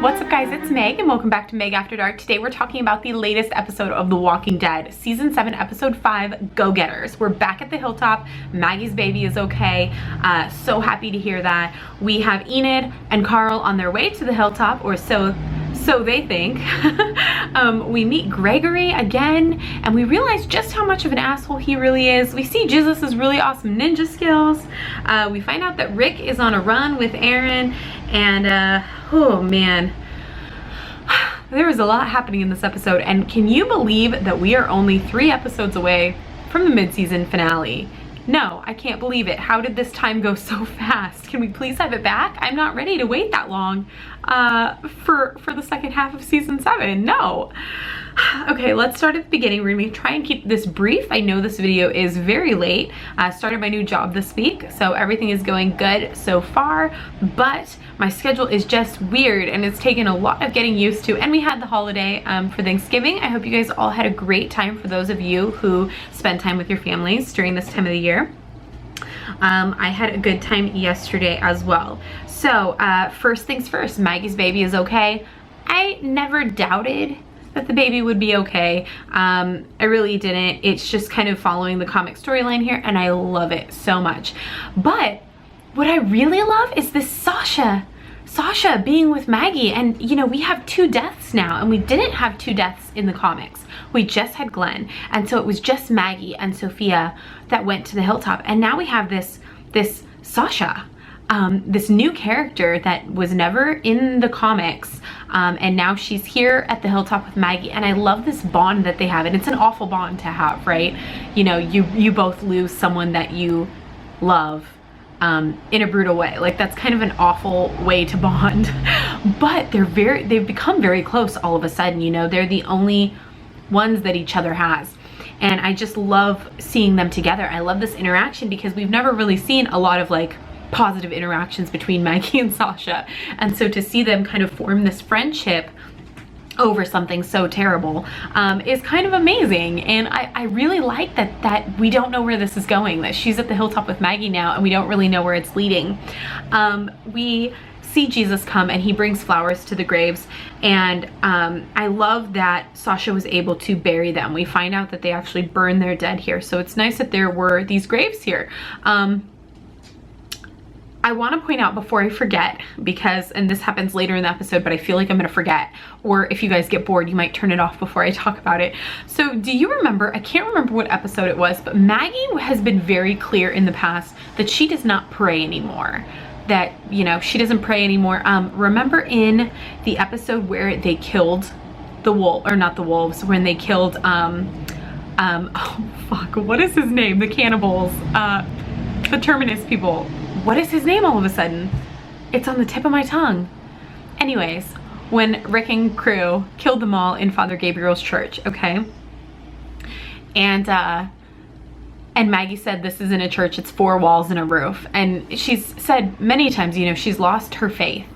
What's up guys, it's Meg and welcome back to Meg After Dark. Today we're talking about the latest episode of The Walking Dead, Season 7, Episode 5, Go-Getters. We're back at the hilltop. Maggie's baby is okay. So happy to hear that. We have Enid and Carl on their way to the hilltop, or so they think. We meet Gregory again and we realize just how much of an asshole he really is. We see Jesus' really awesome ninja skills. We find out that Rick is on a run with Aaron, and oh man, there was a lot happening in this episode. And can you believe that we are only 3 episodes away from the mid-season finale? No, I can't believe it. How did this time go so fast? Can we please have it back? I'm not ready to wait that long for the second half of season 7. No. Okay, let's start at the beginning. We're gonna try and keep this brief. I know this video is very late. I started my new job this week, so everything is going good so far, but my schedule is just weird and it's taken a lot of getting used to. And we had the holiday for Thanksgiving. I hope you guys all had a great time, for those of you who spend time with your families during this time of the year. I had a good time yesterday as well. So first things first, Maggie's baby is okay. I never doubted that the baby would be okay. I really didn't. It's just kind of following the comic storyline here and I love it so much. But what I really love is this Sasha being with Maggie. And you know, we have 2 deaths now, and we didn't have 2 deaths in the comics. We just had Glenn, and so it was just Maggie and Sophia that went to the hilltop. And now we have this Sasha, this new character that was never in the comics, and now she's here at the hilltop with Maggie. And I love this bond that they have, and it's an awful bond to have, right? You know, you both lose someone that you love in a brutal way. Like, that's kind of an awful way to bond. But they've become very close all of a sudden. You know, they're the only ones that each other has. And I just love seeing them together. I love this interaction because we've never really seen a lot of like positive interactions between Maggie and Sasha. And so to see them kind of form this friendship over something so terrible is kind of amazing. And I really like that we don't know where this is going, that she's at the hilltop with Maggie now and we don't really know where it's leading. We see Jesus come and he brings flowers to the graves, and I love that Sasha was able to bury them. We find out that they actually burned their dead here, so it's nice that there were these graves here. I want to point out before I forget, because, and this happens later in the episode, but I feel like I'm going to forget, or if you guys get bored, you might turn it off before I talk about it. So do you remember, I can't remember what episode it was, but Maggie has been very clear in the past that she does not pray anymore. That, you know, she doesn't pray anymore. Remember in the episode where they killed the wolf, or not the wolves, when they killed, oh fuck, what is his name? The cannibals, the Terminus people. What is his name all of a sudden? It's on the tip of my tongue. Anyways, when Rick and crew killed them all in Father Gabriel's church, okay? And Maggie said, this isn't a church, it's 4 walls and a roof. And she's said many times, you know, she's lost her faith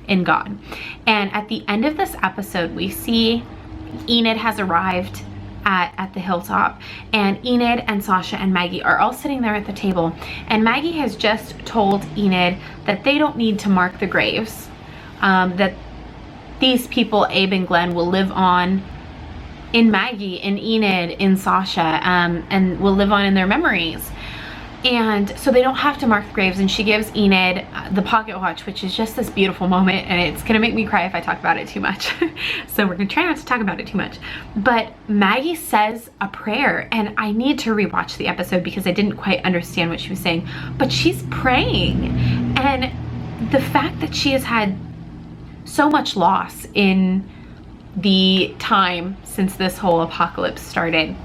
in God. And at the end of this episode, we see Enid has arrived at the hilltop, and Enid and Sasha and Maggie are all sitting there at the table, and Maggie has just told Enid that they don't need to mark the graves, that these people, Abe and Glenn, will live on in Maggie, in Enid, in Sasha, and will live on in their memories. And so they don't have to mark the graves. And she gives Enid the pocket watch, which is just this beautiful moment, and it's gonna make me cry if I talk about it too much. So we're gonna try not to talk about it too much. But Maggie says a prayer, and I need to rewatch the episode because I didn't quite understand what she was saying, but she's praying. And the fact that she has had so much loss in the time since this whole apocalypse started.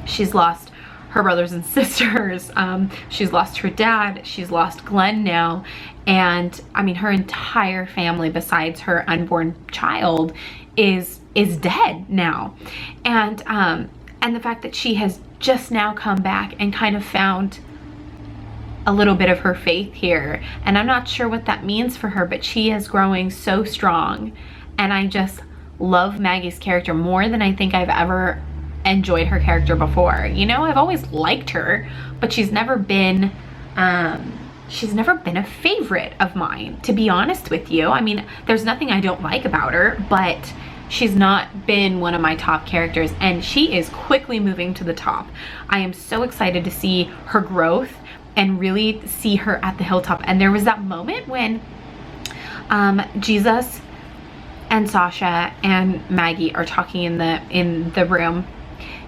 She's lost her brothers and sisters, she's lost her dad, she's lost Glenn now, and I mean her entire family besides her unborn child is dead now. And the fact that she has just now come back and kind of found a little bit of her faith here, and I'm not sure what that means for her, but she is growing so strong. And I just love Maggie's character more than I think I've ever enjoyed her character before. You know, I've always liked her, but she's never been she's never been a favorite of mine, to be honest with you. I mean, there's nothing I don't like about her, but she's not been one of my top characters, and she is quickly moving to the top. I am so excited to see her growth and really see her at the hilltop. And there was that moment when Jesus and Sasha and Maggie are talking in the room,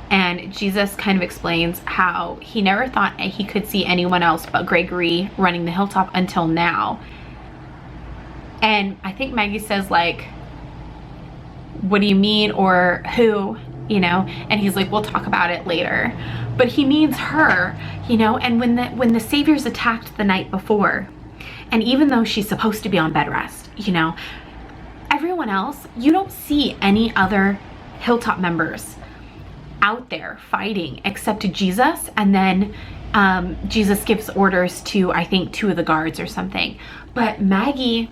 and Jesus kind of explains how he never thought he could see anyone else but Gregory running the hilltop until now. And I think Maggie says, like, what do you mean, or who, you know? And he's like, we'll talk about it later. But he means her, you know? And when the Savior's attacked the night before, and even though she's supposed to be on bed rest, you know, everyone else, you don't see any other hilltop members out there fighting except Jesus. And then Jesus gives orders to, I think, 2 of the guards or something. But Maggie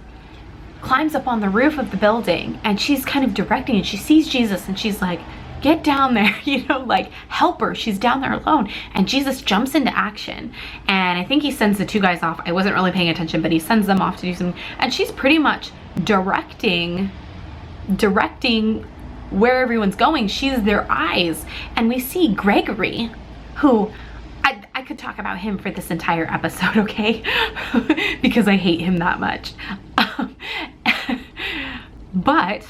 climbs up on the roof of the building, and she's kind of directing, and she sees Jesus, and she's like, get down there, you know, like, help her, she's down there alone. And Jesus jumps into action, and I think he sends the 2 guys off. I wasn't really paying attention, but he sends them off to do something, and she's pretty much directing where everyone's going. She's their eyes. And we see Gregory, who I could talk about him for this entire episode, okay? Because I hate him that much. But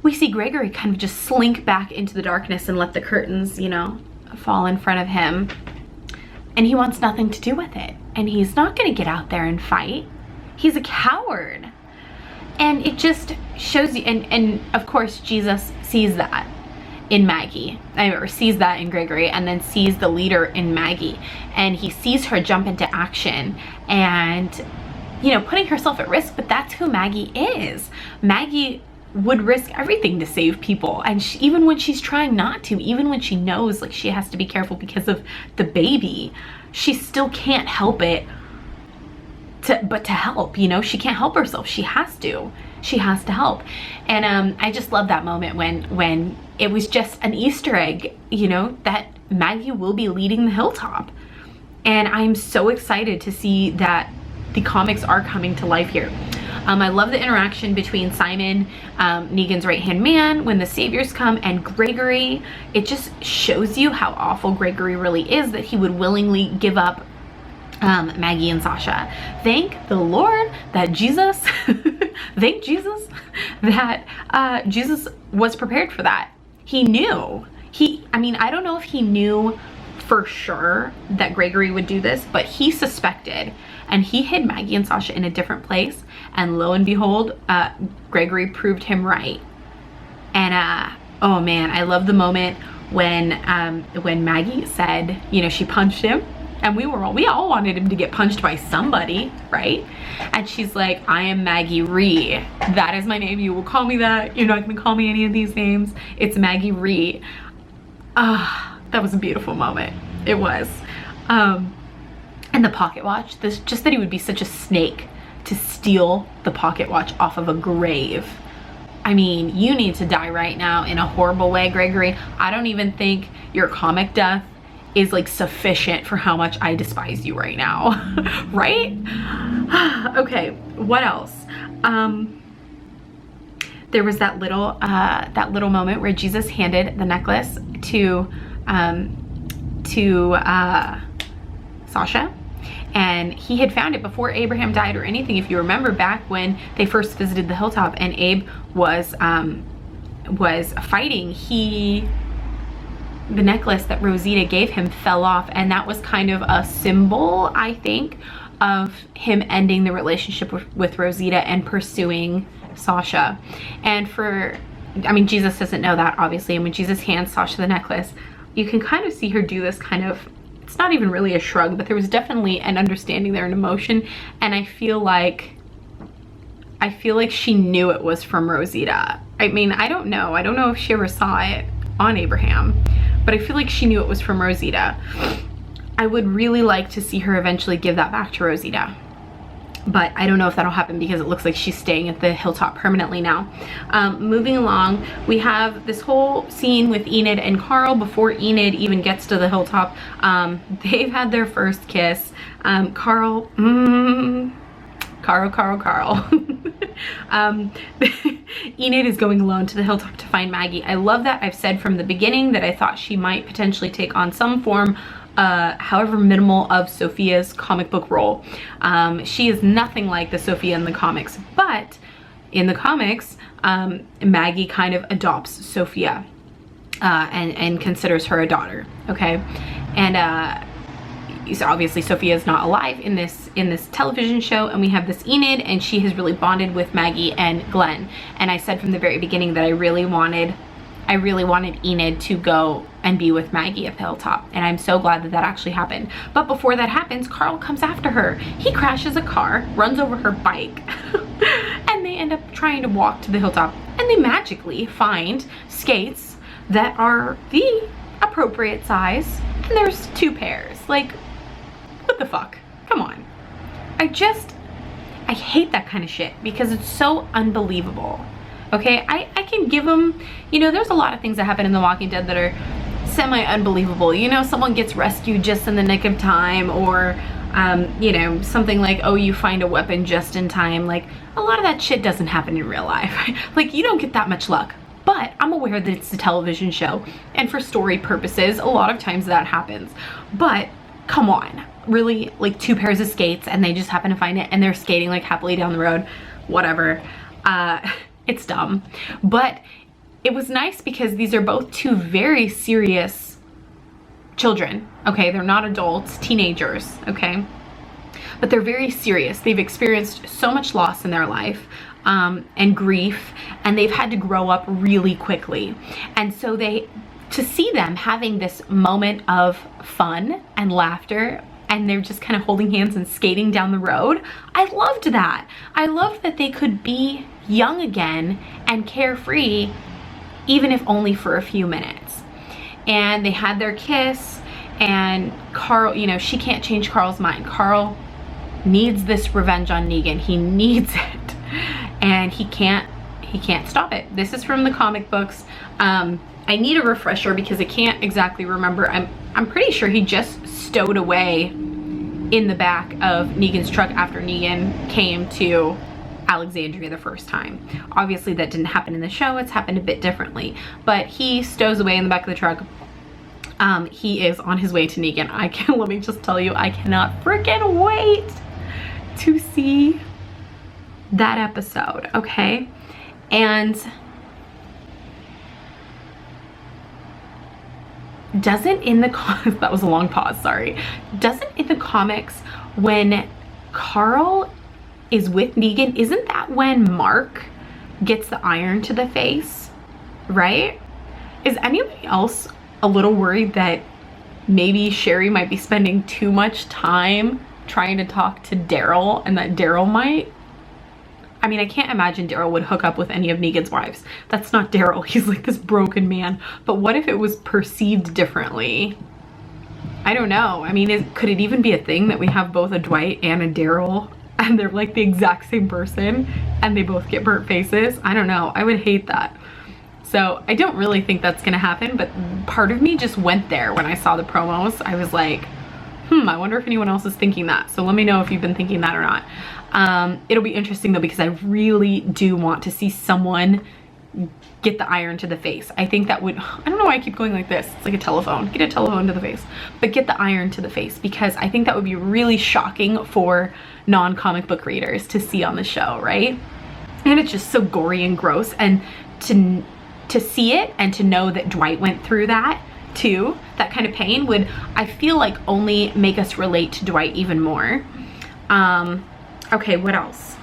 we see Gregory kind of just slink back into the darkness and let the curtains, you know, fall in front of him. And he wants nothing to do with it. And he's not going to get out there and fight. He's a coward. And it just shows you, and of course Jesus sees that in Maggie, or sees that in Gregory, and then sees the leader in Maggie, and he sees her jump into action and, you know, putting herself at risk. But that's who Maggie is. Maggie would risk everything to save people, and even when she's trying not to, even when she knows like she has to be careful because of the baby, she still can't help it but to help, you know. She can't help herself. She has to help. And I just love that moment when it was just an Easter egg, you know, that Maggie will be leading the hilltop. And I'm so excited to see that the comics are coming to life here. I love the interaction between Simon, Negan's right-hand man, when the Saviors come, and Gregory. It just shows you how awful Gregory really is, that he would willingly give up Maggie and Sasha. Thank the Lord that Jesus, thank Jesus that Jesus was prepared for that. He knew. I mean, I don't know if he knew for sure that Gregory would do this, but he suspected, and he hid Maggie and Sasha in a different place, and lo and behold, Gregory proved him right. And oh man, I love the moment when Maggie said, you know, she punched him, and we all wanted him to get punched by somebody, right? And she's like, I am Maggie Ree. That is my name. You will call me that. You're not gonna call me any of these names. It's Maggie Ree. That was a beautiful moment. It was. And the pocket watch, just that he would be such a snake to steal the pocket watch off of a grave. I mean, you need to die right now in a horrible way, Gregory. I don't even think your comic death is like sufficient for how much I despise you right now. Right? Okay, what else? There was that little moment where Jesus handed the necklace to Sasha, and he had found it before Abraham died or anything. If you remember back when they first visited the hilltop and Abe was fighting, the necklace that Rosita gave him fell off, and that was kind of a symbol, I think, of him ending the relationship with Rosita and pursuing Sasha. And I mean, Jesus doesn't know that, obviously, and when Jesus hands Sasha the necklace, you can kind of see her do this kind of, it's not even really a shrug, but there was definitely an understanding there, an emotion, and I feel like she knew it was from Rosita. I mean, I don't know if she ever saw it on Abraham, but I feel like she knew it was from Rosita. I would really like to see her eventually give that back to Rosita. but I don't know if that'll happen because it looks like she's staying at the hilltop permanently now. Moving along, we have this whole scene with Enid and Carl before Enid even gets to the hilltop. They've had their first kiss. Carl. Enid is going alone to the hilltop to find Maggie. I love that. I've said from the beginning that I thought she might potentially take on some form, however minimal, of Sophia's comic book role. She is nothing like the Sophia in the comics, but in the comics, Maggie kind of adopts Sophia and considers her a daughter, okay? And so obviously Sophia is not alive in this television show, and we have this Enid, and she has really bonded with Maggie and Glenn. And I said from the very beginning that I really wanted Enid to go and be with Maggie at the hilltop, and I'm so glad that that actually happened. But before that happens, Carl comes after her. He crashes a car, runs over her bike, and they end up trying to walk to the hilltop, and they magically find skates that are the appropriate size, and there's 2 pairs. Like, what the fuck? Come on. I hate that kind of shit because it's so unbelievable. Okay, I can give them, you know, there's a lot of things that happen in The Walking Dead that are semi-unbelievable. You know, someone gets rescued just in the nick of time, or, you know, something like, oh, you find a weapon just in time. Like, a lot of that shit doesn't happen in real life. Like, you don't get that much luck. But I'm aware that it's a television show, and for story purposes, a lot of times that happens. But, come on. Really, like 2 pairs of skates, and they just happen to find it, and they're skating like happily down the road. Whatever. It's dumb, but it was nice because these are both 2 very serious children, okay? They're not adults, teenagers, okay? But they're very serious. They've experienced so much loss in their life, and grief, and they've had to grow up really quickly. And so to see them having this moment of fun and laughter, and they're just kind of holding hands and skating down the road, I loved that. I loved that they could be young again and carefree, even if only for a few minutes. And they had their kiss, and Carl, you know, she can't change Carl's mind. Carl needs this revenge on Negan. He needs it, and he can't stop it. This is from the comic books. I need a refresher because I can't exactly remember. I'm pretty sure he just stowed away in the back of Negan's truck after Negan came to Alexandria the first time. Obviously that didn't happen in the show. It's happened a bit differently, but he stows away in the back of the truck. He is on his way to Negan. Let me just tell you, I cannot freaking wait to see that episode, okay? And doesn't in the that was a long pause, sorry. Doesn't in the comics, when Carl is with Negan, isn't that when Mark gets the iron to the face, right? Is anybody else a little worried that maybe Sherry might be spending too much time trying to talk to Daryl, and that Daryl might? I mean, I can't imagine Daryl would hook up with any of Negan's wives. That's not Daryl. He's like this broken man. But what if it was perceived differently? I don't know. I mean, could it even be a thing that we have both a Dwight and a Daryl, and they're like the exact same person, and they both get burnt faces? I don't know. I would hate that. So I don't really think that's gonna happen, but part of me just went there when I saw the promos. I was like, I wonder if anyone else is thinking that. So let me know if you've been thinking that or not. It'll be interesting though, because I really do want to see someone get the iron to the face. I think that would, I don't know why I keep going like this. It's like a telephone. Get a telephone to the face. But get the iron to the face, because I think that would be really shocking for non-comic book readers to see on the show, right? And it's just so gory and gross. And to see it and to know that Dwight went through that too, that kind of pain would, I feel like, only make us relate to Dwight even more. Okay, what else?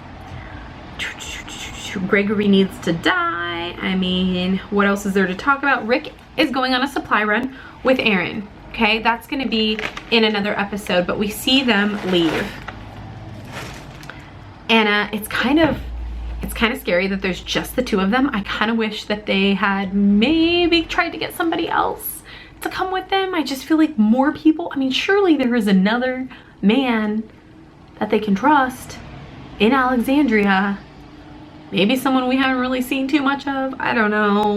Gregory needs to die. I mean, what else is there to talk about? Rick is going on a supply run with Aaron. Okay, that's gonna be in another episode, but we see them leave. And it's kind of scary that there's just the 2 of them. I kind of wish that they had maybe tried to get somebody else to come with them. I just feel like more people, I mean, surely there is another man that they can trust. in Alexandria. Maybe someone we haven't really seen too much of. I don't know.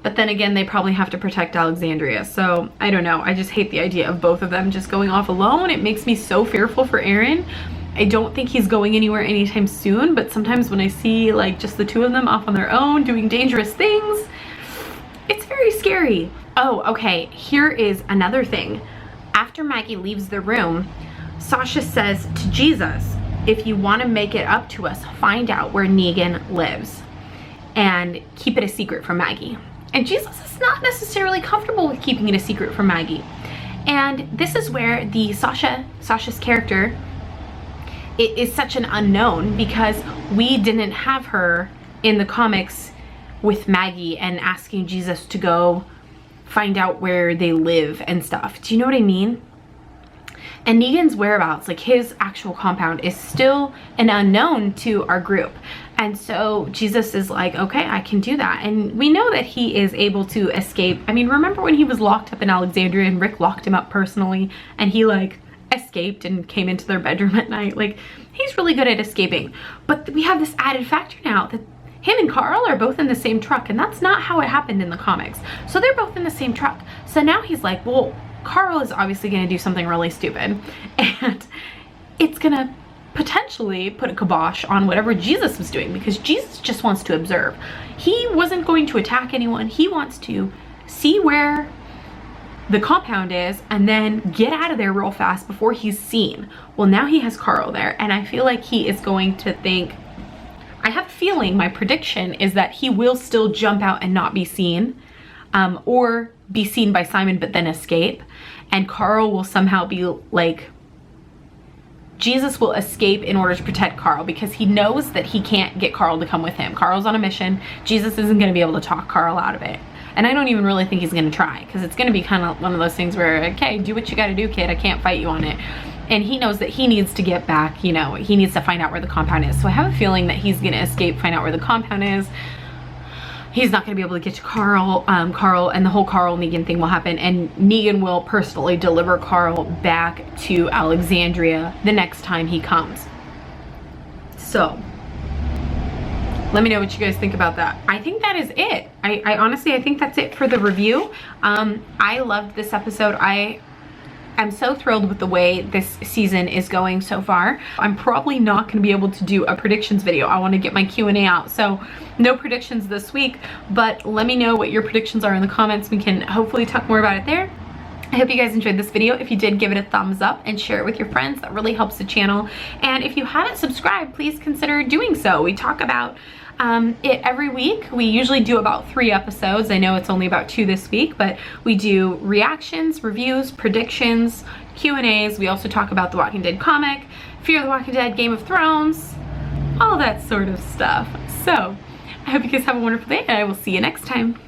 But then again, they probably have to protect Alexandria. So I don't know. I just hate the idea of both of them just going off alone. It makes me so fearful for Aaron. I don't think he's going anywhere anytime soon, but sometimes when I see like just the two of them off on their own doing dangerous things, it's very scary. Oh, okay, here is another thing. After Maggie leaves the room, Sasha says to Jesus, if you want to make it up to us, find out where Negan lives and keep it a secret from Maggie. And Jesus is not necessarily comfortable with keeping it a secret from Maggie. And this is where the Sasha's character, it is such an unknown, because we didn't have her in the comics with Maggie and asking Jesus to go find out where they live and stuff. Do you know what I mean? And Negan's whereabouts, like his actual compound, is still an unknown to our group. And so Jesus is like, okay, I can do that. And we know that he is able to escape. I mean, remember when he was locked up in Alexandria and Rick locked him up personally and he like escaped and came into their bedroom at night? Like, he's really good at escaping. But we have this added factor now that him and Carl are both in the same truck, and that's not how it happened in the comics. So they're both in the same truck. So now he's like, well, Carl is obviously going to do something really stupid, and it's going to potentially put a kibosh on whatever Jesus was doing, because Jesus just wants to observe. He wasn't going to attack anyone. He wants to see where the compound is and then get out of there real fast before he's seen. Well, now he has Carl there, and I feel like he is going to think, I have a feeling, my prediction is that he will still jump out and not be seen, or be seen by Simon but then escape, and Carl will somehow be like, Jesus will escape in order to protect Carl, because he knows that he can't get Carl to come with him. Carl's on a mission. Jesus isn't going to be able to talk Carl out of it. And I don't even really think he's going to try, because it's going to be kind of one of those things where, okay, do what you got to do, kid. I can't fight you on it. And he knows that he needs to get back, you know, he needs to find out where the compound is. So I have a feeling that he's going to escape, find out where the compound is. He's not going to be able to get to Carl, and the whole Carl Negan thing will happen, and Negan will personally deliver Carl back to Alexandria the next time he comes. So let me know what you guys think about that. I think that is it. I honestly, I think that's it for the review. I loved this episode. I'm so thrilled with the way this season is going so far. I'm probably not going to be able to do a predictions video. I want to get my Q&A out, so no predictions this week, but let me know what your predictions are in the comments. We can hopefully talk more about it there. I hope you guys enjoyed this video. If you did, give it a thumbs up and share it with your friends. That really helps the channel. And if you haven't subscribed, please consider doing so. We talk about it every week. We usually do about 3 episodes. I know it's only about 2 this week, but we do reactions, reviews, predictions, Q&As. We also talk about the Walking Dead comic, Fear the Walking Dead, Game of Thrones, all that sort of stuff. So I hope you guys have a wonderful day, and I will see you next time.